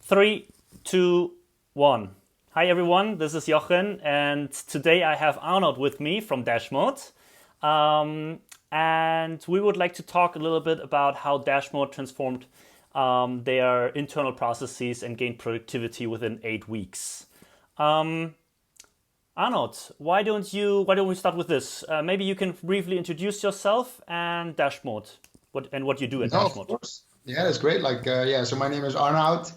Three, two, one. Hi everyone, this is Jochen, and today I have Arnoud with me from Dashmote. And we would like to talk a little bit about how Dashmote transformed their internal processes and gained productivity within 8 weeks. Arnoud, why don't we start with this? Maybe you can briefly introduce yourself and Dashmote, what you do at No, of Dashmote. course. Yeah, that's great. So my name is Arnoud.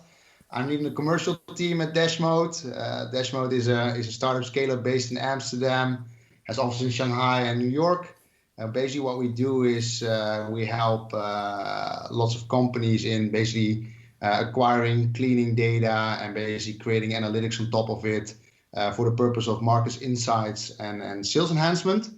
I'm leading the commercial team at Dashmote. Dashmote is a startup scale-up based in Amsterdam, has offices in Shanghai and New York. Basically, what we do is we help lots of companies in basically acquiring, cleaning data, and basically creating analytics on top of it for the purpose of market insights and sales enhancement.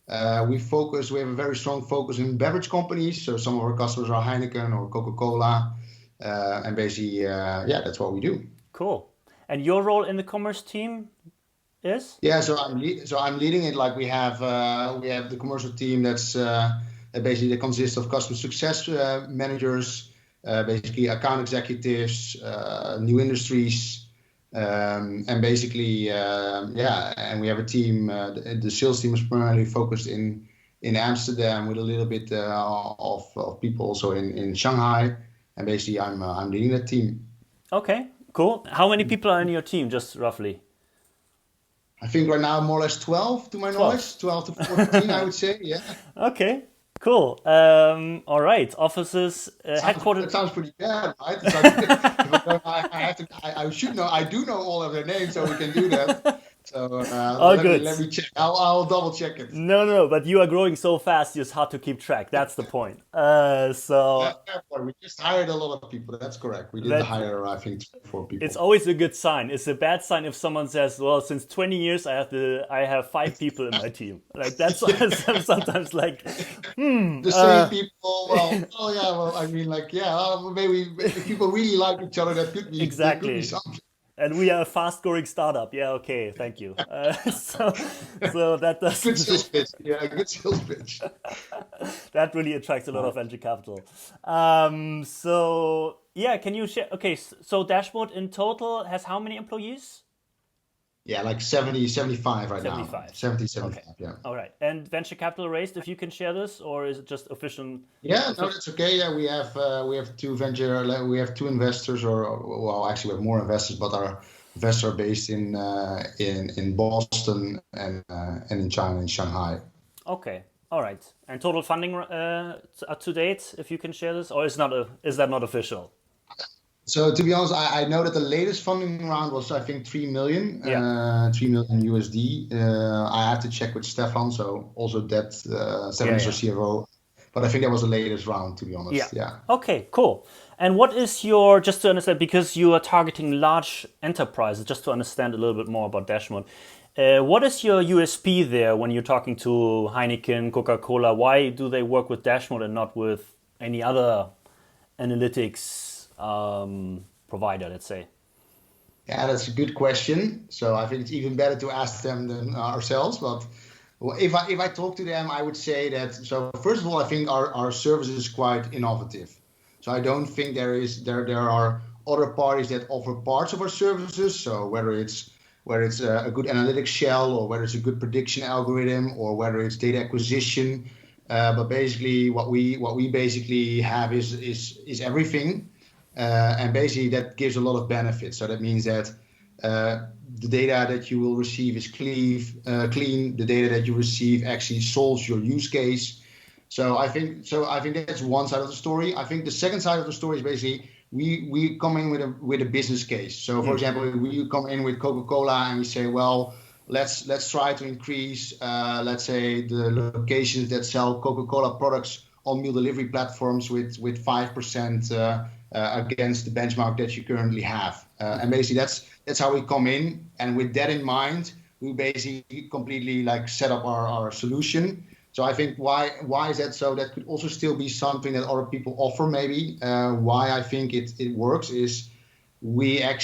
We have a very strong focus in beverage companies. So some of our customers are Heineken or Coca-Cola. And basically, that's what we do. Cool. And your role in the commerce team is? Yeah, so I'm leading it. Like we have the commercial team that consists of customer success managers, basically account executives, new industries, and basically and we have a team. The sales team is primarily focused in Amsterdam with a little bit of people also in Shanghai. And basically, I'm leading that team. Okay, cool. How many people are in your team, just roughly? I think right now more or less 12 to my knowledge, 12 to 14, I would say. Yeah. Okay, cool. All right. Offices, headquartered. That sounds pretty bad, right? I should know. I do know all of their names, so we can do that. So let me check. I'll double check it. No, but you are growing so fast, it's hard to keep track. That's the point. We just hired a lot of people. That's correct. We did hire, I think, 4 people. It's always a good sign. It's a bad sign if someone says, "Well, since 20 years, I have 5 people in my team." Like that's sometimes like, the same people. I mean, maybe if people really like each other, that could be exactly. Could be something. And we are a fast-growing startup. Yeah, okay, thank you. So that does good sales pitch. Yeah, good sales pitch. That really attracts a lot of venture capital. Can you share? Okay, so Dashmote in total has how many employees? Yeah, like 70, 75 right 75. now. 70, 75, okay. Yeah. All right. And venture capital raised, if you can share this, or is it just official? Yeah, no, that's okay. Yeah, we have 2 investors, actually we have more investors, but our investors are based in Boston and in China, in Shanghai. Okay. All right. And total funding to date, if you can share this, or is that not official? So to be honest, I know that the latest funding round was, I think, 3 million, $3 million USD. I have to check with Stefan, so also that Stefan is our CFO. But I think that was the latest round, to be honest. Yeah. Okay, cool. And what is just to understand, because you are targeting large enterprises, just to understand a little bit more about Dashmote, what is your USP there when you're talking to Heineken, Coca-Cola? Why do they work with Dashmote and not with any other analytics provider, let's say? Yeah, that's a good question. So I think it's even better to ask them than ourselves. But if I talk to them, I would say that. So first of all, I think our service is quite innovative. So I don't think there are other parties that offer parts of our services. So whether it's a good analytics shell, or whether it's a good prediction algorithm, or whether it's data acquisition, but basically what we basically have is everything. And basically that gives a lot of benefits. So that means that the data that you will receive is clean. The data that you receive actually solves your use case. So I think that's one side of the story. I think the second side of the story is basically we come in with a business case. So for example, we come in with Coca-Cola and we say, well, let's try to increase, let's say, the locations that sell Coca-Cola products on meal delivery platforms with 5%. Against the benchmark that you currently have, and basically that's how we come in. And with that in mind, we basically completely set up our solution. So I think why is that so? That could also still be something that other people offer. Maybe why I think it works is we have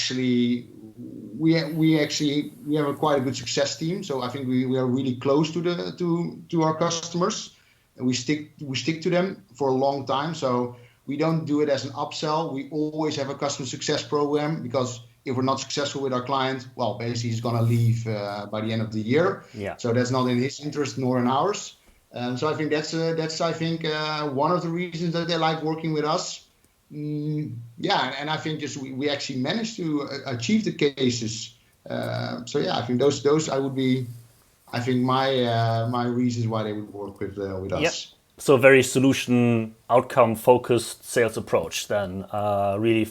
quite a good success team. So I think we are really close to our customers, and we stick to them for a long time. So we don't do it as an upsell. We always have a customer success program, because if we're not successful with our client, well, basically he's going to leave by the end of the year. Yeah. So that's not in his interest nor in ours. So I think that's I think one of the reasons that they like working with us. Yeah, and I think just we actually managed to achieve the cases. So yeah, I think those I would be, I think my reasons why they would work with us. Yep. So very solution outcome focused sales approach then, really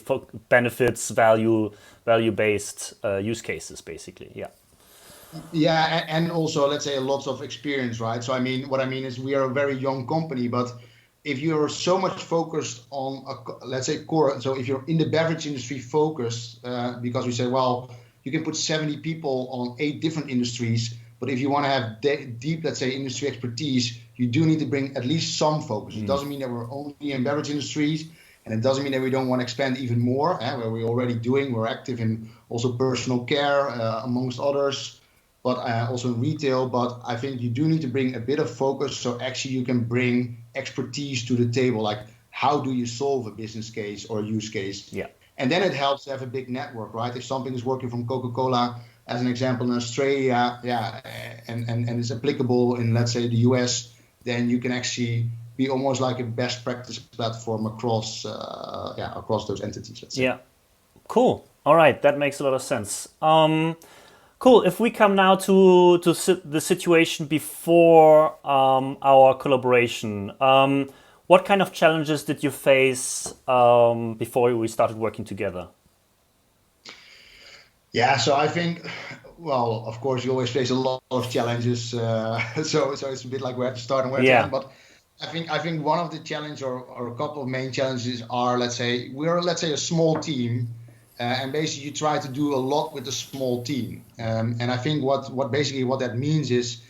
benefits value based use cases basically. Yeah. Yeah, and also let's say lots of experience, right? So I mean, what I mean is we are a very young company, but if you're so much focused on, let's say core, so if you're in the beverage industry focused, because we say, well, you can put 70 people on 8 different industries, but if you want to have deep, let's say, industry expertise, you do need to bring at least some focus. It doesn't mean that we're only in beverage industries, and it doesn't mean that we don't want to expand even more, where we're already doing. We're active in also personal care, amongst others, but also in retail. But I think you do need to bring a bit of focus, so actually you can bring expertise to the table, like how do you solve a business case or a use case. Yeah. And then it helps to have a big network, right? If something is working from Coca-Cola, as an example, in Australia, and it's applicable in, let's say, the US, then you can actually be almost like a best practice platform across those entities, let's say. Yeah. Cool. All right. That makes a lot of sense. Cool. If we come now to the situation before our collaboration, what kind of challenges did you face before we started working together? Yeah, so I think, well, of course, you always face a lot of challenges. So it's a bit like where to start and where to end. But I think one of the challenges or a couple of main challenges are, let's say, we're a small team. And basically, you try to do a lot with a small team. And I think what that means is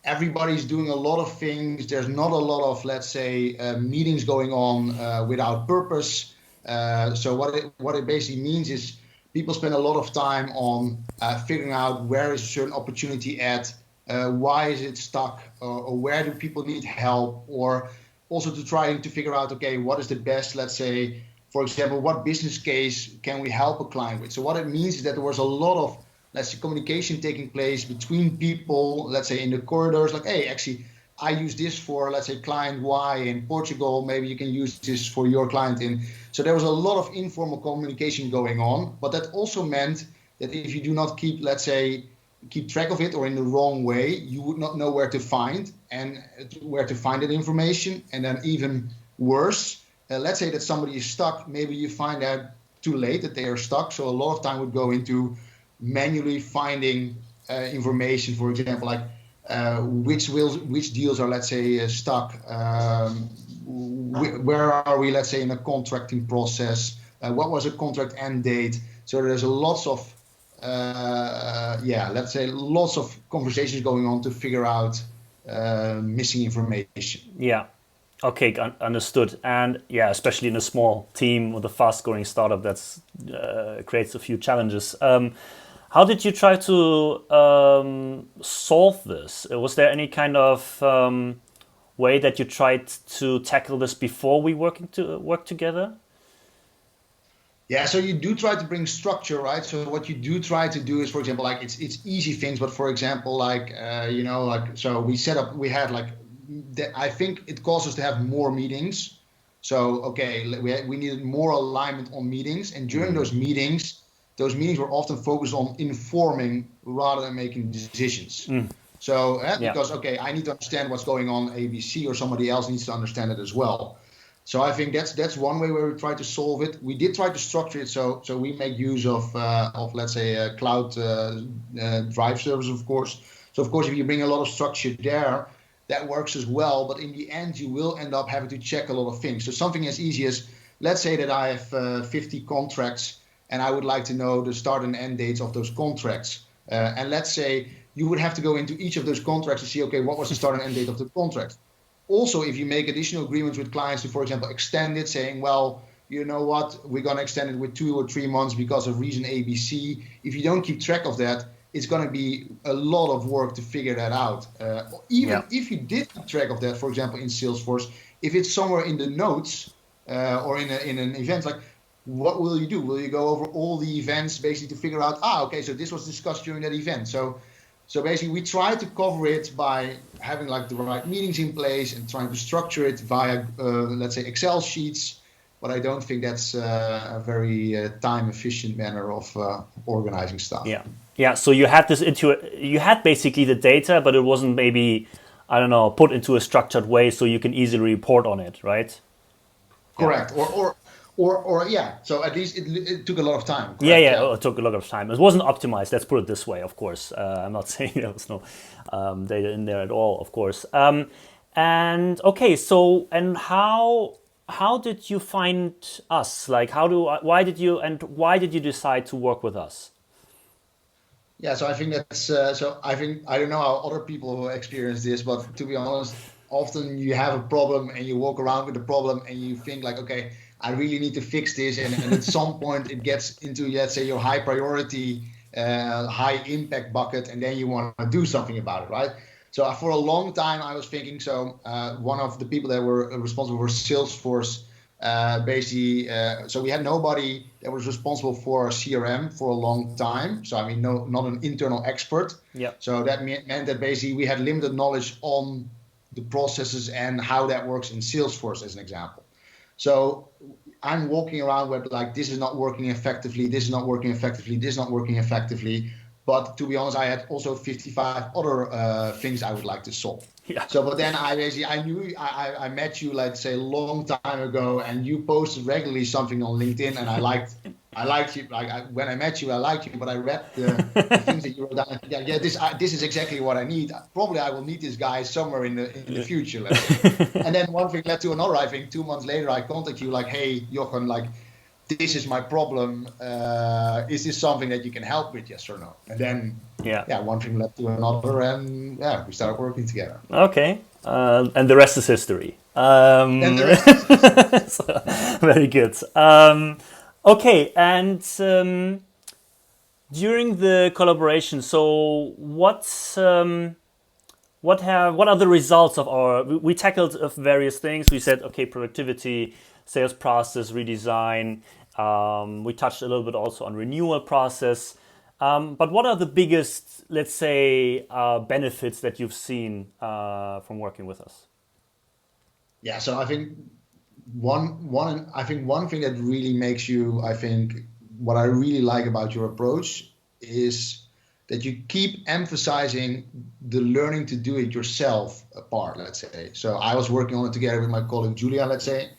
everybody's doing a lot of things. There's not a lot of, let's say, meetings going on without purpose. So what it basically means is people spend a lot of time on figuring out where is a certain opportunity at, why is it stuck, or where do people need help, or also to trying to figure out, okay, what is the best, let's say, for example, what business case can we help a client with? So what it means is that there was a lot of, let's say, communication taking place between people, let's say in the corridors, like, hey, actually, I use this for, let's say, client Y in Portugal. Maybe you can use this for your client in. So there was a lot of informal communication going on, but that also meant that if you do not keep, let's say, keep track of it or in the wrong way, you would not know where to find that information. And then even worse, let's say that somebody is stuck, maybe you find out too late that they are stuck. So a lot of time would go into manually finding information, for example, like which deals are, let's say, stuck, where are we, let's say, in a contracting process, what was a contract end date. So there's lots of, lots of conversations going on to figure out missing information. Yeah. Okay, understood. And yeah, especially in a small team with a fast-growing startup, that's creates a few challenges. How did you try to solve this? Was there any kind of way that you tried to tackle this before we work together? Yeah, so you do try to bring structure, right? So what you do try to do is, for example, like it's easy things, but for example, like so we had like. I think it caused us to have more meetings. So, okay, we needed more alignment on meetings. And during those meetings were often focused on informing rather than making decisions. So, because, okay, I need to understand what's going on ABC, or somebody else needs to understand it as well. So I think that's one way where we try to solve it. We did try to structure it so we make use of let's say, a cloud drive service, of course. So, of course, if you bring a lot of structure there, that works as well, but in the end, you will end up having to check a lot of things. So something as easy as, let's say that I have 50 contracts and I would like to know the start and end dates of those contracts. And let's say you would have to go into each of those contracts to see, okay, what was the start and end date of the contract? Also, if you make additional agreements with clients to, for example, extend it, saying, well, you know what, we're going to extend it with 2 or 3 months because of reason ABC. If you don't keep track of that, it's going to be a lot of work to figure that out. If you did keep track of that, for example, in Salesforce, if it's somewhere in the notes, or in an event, like what will you do? Will you go over all the events basically to figure out, okay, so this was discussed during that event. So basically we try to cover it by having like the right meetings in place and trying to structure it via, let's say, Excel sheets. But I don't think that's a very time efficient manner of organizing stuff. Yeah. Yeah. So you had you had basically the data, but it wasn't maybe, I don't know, put into a structured way so you can easily report on it, right? Correct. Yeah. Or yeah. So at least it took a lot of time. Correct? Yeah. Oh, it took a lot of time. It wasn't optimized. Let's put it this way. Of course, I'm not saying there was no data in there at all. Of course. And okay. So and how did you find us? Like, why did you decide to work with us? Yeah, so I think that's so. I don't know how other people experience this, but to be honest, often you have a problem and you walk around with the problem and you think like, okay, I really need to fix this, and at some point it gets into, let's say, your high priority, high impact bucket, and then you want to do something about it, right? So for a long time I was thinking. So one of the people that were responsible for Salesforce. Basically, so we had nobody that was responsible for CRM for a long time. So I mean, not an internal expert. Yeah. So that meant that basically we had limited knowledge on the processes and how that works in Salesforce, as an example. So I'm walking around with like, this is not working effectively. This is not working effectively. This is not working effectively. But to be honest, I had also 55 other things I would like to solve. Yeah. So, but then I knew I met you, like say, a long time ago, and you posted regularly something on LinkedIn, and I liked you. Like when I met you, I liked you, but I read the things that you wrote down. Yeah, this is exactly what I need. Probably I will need this guy somewhere in the future. Let's say. And then one thing led to another. I think 2 months later, I contacted you like, hey, Jochen, like, this is my problem. Is this something that you can help with? Yes or no? And then, one thing led to another, and we started working together. Okay, and the rest is history. And the rest is history. Very good. Okay, and during the collaboration, so what are the results of our? We tackled various things. We said, okay, productivity, sales process redesign. We touched a little bit also on renewal process. But what are the biggest, let's say, benefits that you've seen from working with us? Yeah, so I think one thing that really makes you, I think, what I really like about your approach is that you keep emphasizing the learning to do it yourself part, let's say. So I was working on it together with my colleague Julia, let's say.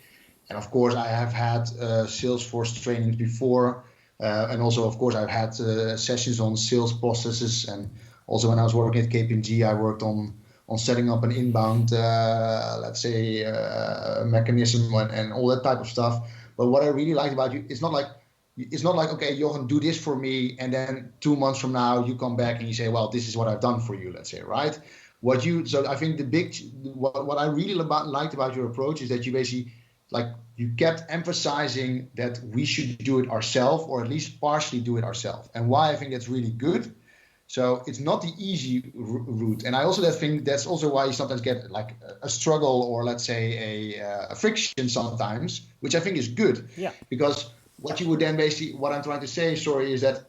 And of course, I have had Salesforce trainings before. And also, of course, I've had sessions on sales processes. And also when I was working at KPMG, I worked on setting up an inbound, let's say, mechanism and all that type of stuff. But what I really liked about you, it's not like, okay, Jochen, do this for me. And then 2 months from now, you come back and you say, well, this is what I've done for you, let's say, right? So I think what I really liked about your approach is that you basically, like, you kept emphasizing that we should do it ourselves, or at least partially do it ourselves. And why I think that's really good. So it's not the easy route. And I also think that's also why you sometimes get like a struggle, or let's say a friction sometimes, which I think is good. Yeah. Because what you would then basically, what I'm trying to say, sorry, is that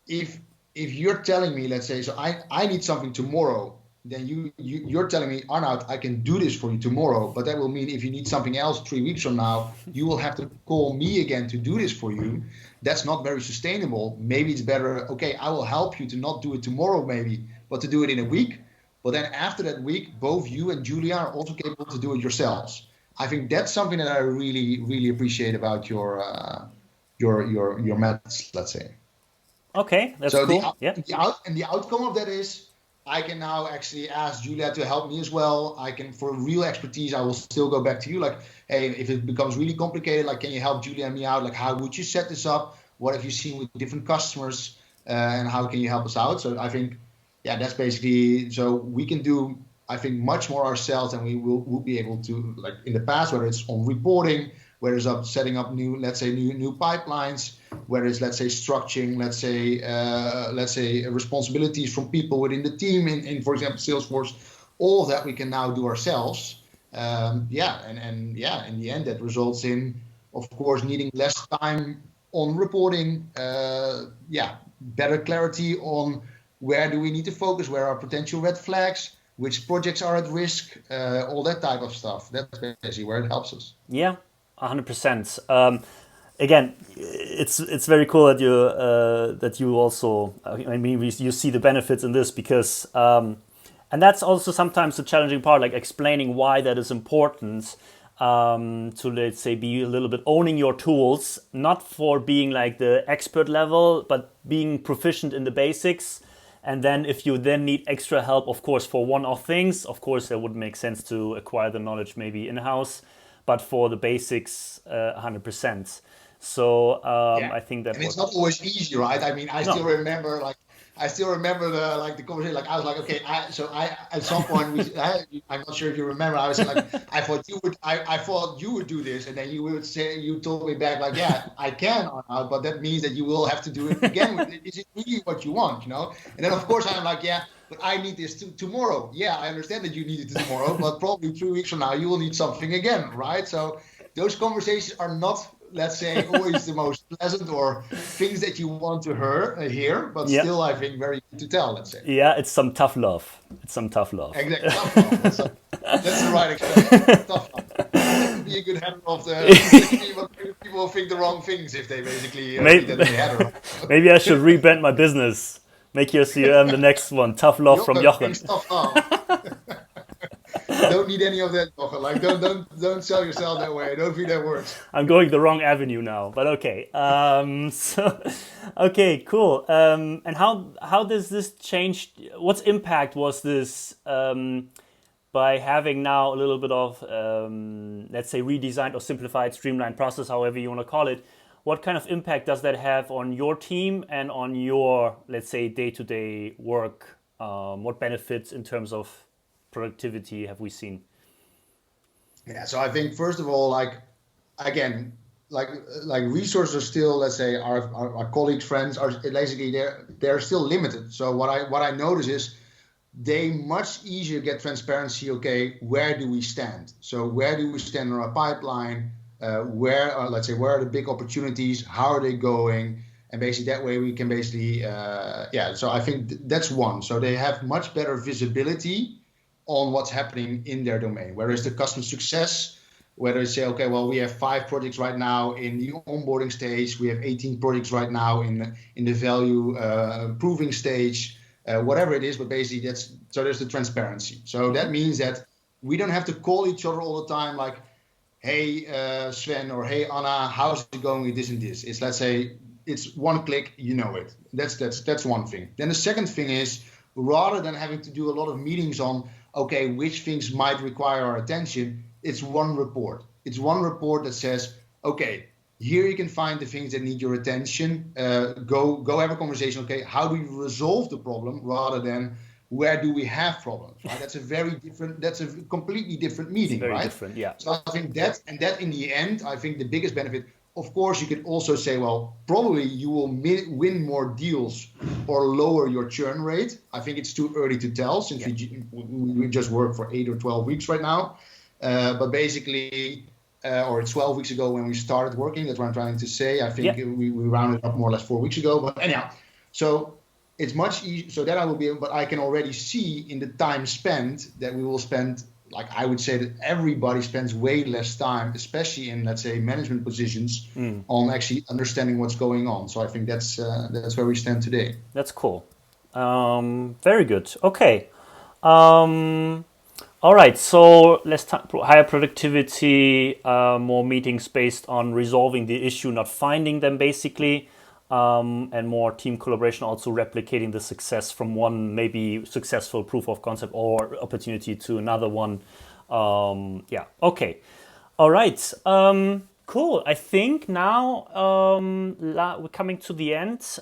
if you're telling me, let's say, so I need something tomorrow, then you're telling me, Arnoud, I can do this for you tomorrow, but that will mean if you need something else 3 weeks from now, you will have to call me again to do this for you. That's not very sustainable. Maybe it's better, okay, I will help you to not do it tomorrow maybe, but to do it in a week. But then after that week, both you and Julia are also capable to do it yourselves. I think that's something that I really, really appreciate about your methods, let's say. Okay, that's so cool. The outcome of that is, I can now actually ask Julia to help me as well. I can, for real expertise, I will still go back to you. Like, hey, if it becomes really complicated, like, can you help Julia and me out? Like, how would you set this up? What have you seen with different customers? And how can you help us out? So I think, that's basically, so we can do, I think, much more ourselves than we will be able to, like in the past, whether it's on reporting, whether it's setting up new pipelines, whether it's, let's say, structuring, let's say responsibilities from people within the team in for example, Salesforce. All of that we can now do ourselves. In the end, that results in, of course, needing less time on reporting. Better clarity on where do we need to focus, where are potential red flags, which projects are at risk, all that type of stuff. That's basically where it helps us. Yeah, 100%. Again, it's very cool that you also, I mean, you see the benefits in this because, and that's also sometimes the challenging part, like explaining why that is important. To, let's say, be a little bit owning your tools, not for being like the expert level, but being proficient in the basics. And then if you then need extra help, of course, for one-off things, of course, that would make sense to acquire the knowledge maybe in-house. But for the basics, 100%. So Yeah, I think that and it's what not always easy, right? I mean, no, I still remember the conversation. Like I was like, okay, I at some point I'm not sure if you remember. I was like, I thought you would do this, and then you told me back like, yeah, I can, but that means that you will have to do it again. Is it really what you want, you know? And then of course I'm like, yeah, but I need this tomorrow. Yeah, I understand that you need it tomorrow, but probably 3 weeks from now you will need something again, right? So those conversations are not, let's say, always the most pleasant or things that you want to hear, but yeah, still, I think, very good to tell, let's say. yeah, it's some tough love. It's some tough love. Exactly. Tough love. That's the right expression. Tough love. That could be a good habit of the. That could be what people think the wrong things if they basically read maybe, that in the header. maybe I should rebrand my business. Make your CRM the next one. Tough love from Jochen Jochen. thinks tough love. Don't need any of that, Jochen. Like, don't sell yourself that way. Don't be that words. I'm going the wrong avenue now, but okay. Okay, cool. And how does this change? What's impact was this by having now a little bit of let's say redesigned or simplified, streamlined process, however you want to call it? What kind of impact does that have on your team and on your, let's say, day-to-day work? What benefits in terms of productivity have we seen? Yeah, so I think first of all, like again, like resources are still, let's say, our colleagues, friends are basically they're still limited. So what I notice is they much easier get transparency. Okay, where do we stand? So where do we stand in our pipeline? Let's say, where are the big opportunities? How are they going? And basically that way we can basically, So I think that's one. So they have much better visibility on what's happening in their domain. Whereas the customer success, whether they say, okay, well, we have 5 projects right now in the onboarding stage, we have 18 projects right now in the value proving stage, whatever it is, but basically there's the transparency. So that means that we don't have to call each other all the time like, hey, Sven, or hey, Anna, how's it going with this and this? It's, let's say, it's one click, you know it. That's one thing. Then the second thing is, rather than having to do a lot of meetings on, okay, which things might require our attention, it's one report. It's one report that says, okay, here you can find the things that need your attention. Go have a conversation. Okay, how do you resolve the problem rather than where do we have problems? Right? That's a completely different It's meeting, very right? different, yeah. So I think that in the end, I think the biggest benefit. Of course, you could also say, well, probably you will win more deals or lower your churn rate. I think it's too early to tell since we just work for 8 or 12 weeks right now. But basically, or 12 weeks ago when we started working, that's what I'm trying to say. I think we rounded up more or less 4 weeks ago. But anyhow, so it's much easier. So that I will be able, but I can already see in the time spent that we will spend, like I would say that everybody spends way less time, especially in, let's say, management positions, on actually understanding what's going on. So I think that's where we stand today. That's cool. Very good. Okay. All right. So let's higher productivity, more meetings based on resolving the issue, not finding them, basically, and more team collaboration, also replicating the success from one maybe successful proof of concept or opportunity to another one. Yeah. Okay. All right. Cool. I think now we're coming to the end.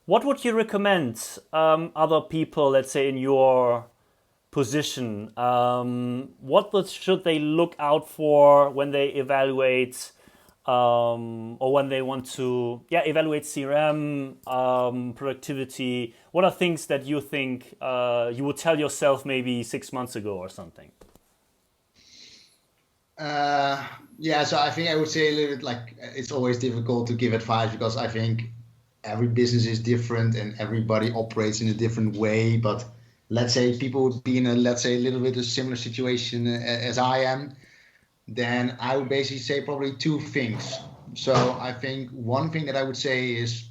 What would you recommend other people, let's say, in your position? Should they look out for when they evaluate or when they want to evaluate CRM productivity? What are things that you think you would tell yourself maybe 6 months ago or something? Yeah, so I think I would say a little bit like it's always difficult to give advice because I think every business is different and everybody operates in a different way. But let's say people would be in a, let's say, a little bit of similar situation as I am, then I would basically say probably two things. So I think one thing that I would say is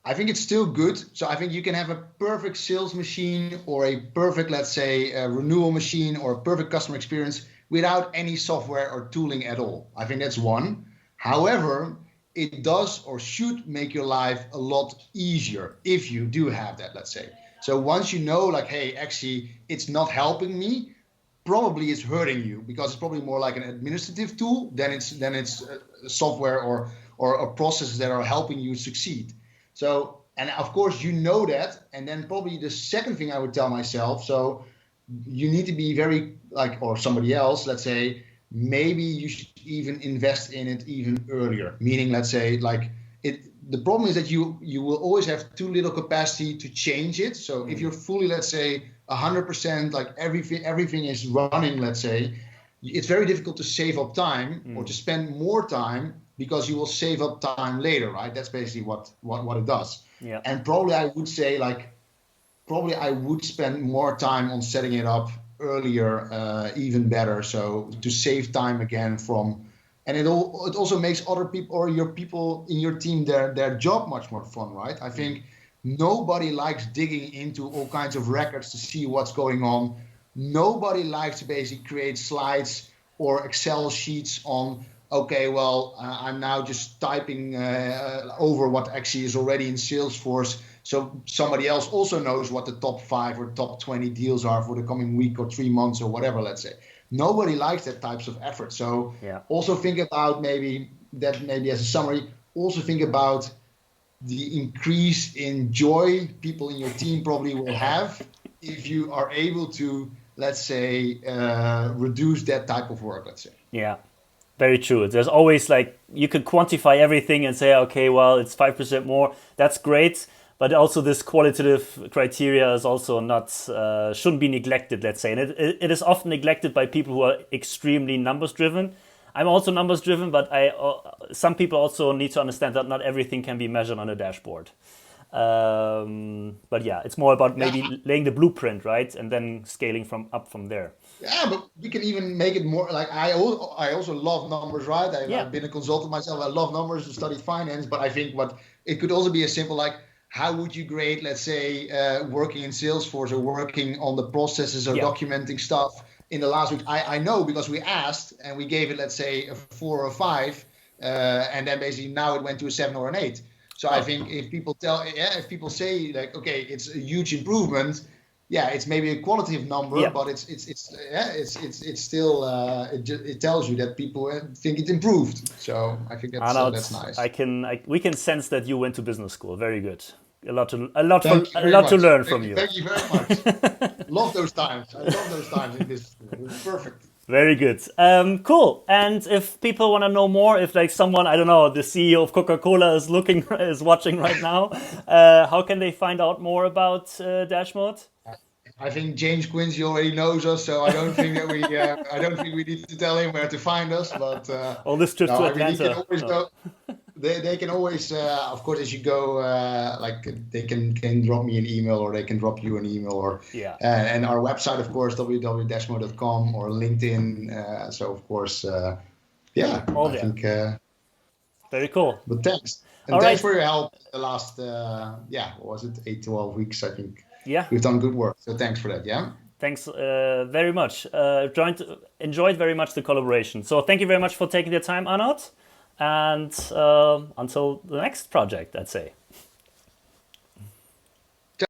I think it's still good. So I think you can have a perfect sales machine or a perfect, let's say, a renewal machine or a perfect customer experience without any software or tooling at all. I think that's one. However, it does or should make your life a lot easier if you do have that, let's say. So once you know, like, hey, actually, it's not helping me, probably it's hurting you because it's probably more like an administrative tool than it's software or processes that are helping you succeed. So, and of course you know that, and then probably the second thing I would tell myself, so you need to be very like, or somebody else, let's say, maybe you should even invest in it even earlier. Meaning, let's say, like it. The problem is that you will always have too little capacity to change it. So if you're fully, let's say, 100%, like everything is running, let's say, it's very difficult to save up time or to spend more time because you will save up time later, right? That's basically what it does. Yeah. And probably I would say like, probably I would spend more time on setting it up earlier, even better. So to save time again from, and it also makes other people or your people in your team their job much more fun, right? I think nobody likes digging into all kinds of records to see what's going on. Nobody likes to basically create slides or Excel sheets on, okay, well, I'm now just typing over what actually is already in Salesforce. So somebody else also knows what the top 5 or top 20 deals are for the coming week or 3 months or whatever, let's say. Nobody likes that types of effort. So also think about maybe as a summary, also think about the increase in joy people in your team probably will have if you are able to, let's say, reduce that type of work, let's say. Yeah, very true. There's always like, you could quantify everything and say, okay, well, it's 5% more. That's great. But also this qualitative criteria is also not, shouldn't be neglected, let's say. And it is often neglected by people who are extremely numbers driven. I'm also numbers driven, but some people also need to understand that not everything can be measured on a dashboard. But yeah, it's more about maybe laying the blueprint, right? And then scaling from there. Yeah, but we can even make it more like I also love numbers, right? I've been a consultant myself. I love numbers and studied finance, but I think it could also be as simple like, how would you grade, let's say, working in Salesforce or working on the processes or documenting stuff in the last week? I know because we asked and we gave it, let's say, a 4 or a 5, and then basically now it went to a 7 or an 8. So I think if people say like, okay, it's a huge improvement, it's maybe a qualitative number, but it's still it tells you that people think it improved. So I think that's nice. We can sense that you went to business school. Very good. A lot to learn from you. Thank you very much. Love those times. I love those times in business school. It was perfect. Very good. Cool. And if people want to know more, if like someone, I don't know, the CEO of Coca-Cola is watching right now, how can they find out more about Dashmote? I think James Quincy already knows us, so I don't think that we need to tell him where to find us. But all this trip to Atlanta. They can always, of course, as you go, like they can drop me an email or they can drop you an email or and our website, of course, www.dashmote.com or LinkedIn. So of course, I think very cool. But thanks. And thanks for your help the last what was it, 8-12 weeks, I think. Yeah. We've done good work. So thanks for that, yeah? Thanks very much. Enjoyed very much the collaboration. So thank you very much for taking the time, Arnoud. And until the next project, I'd say.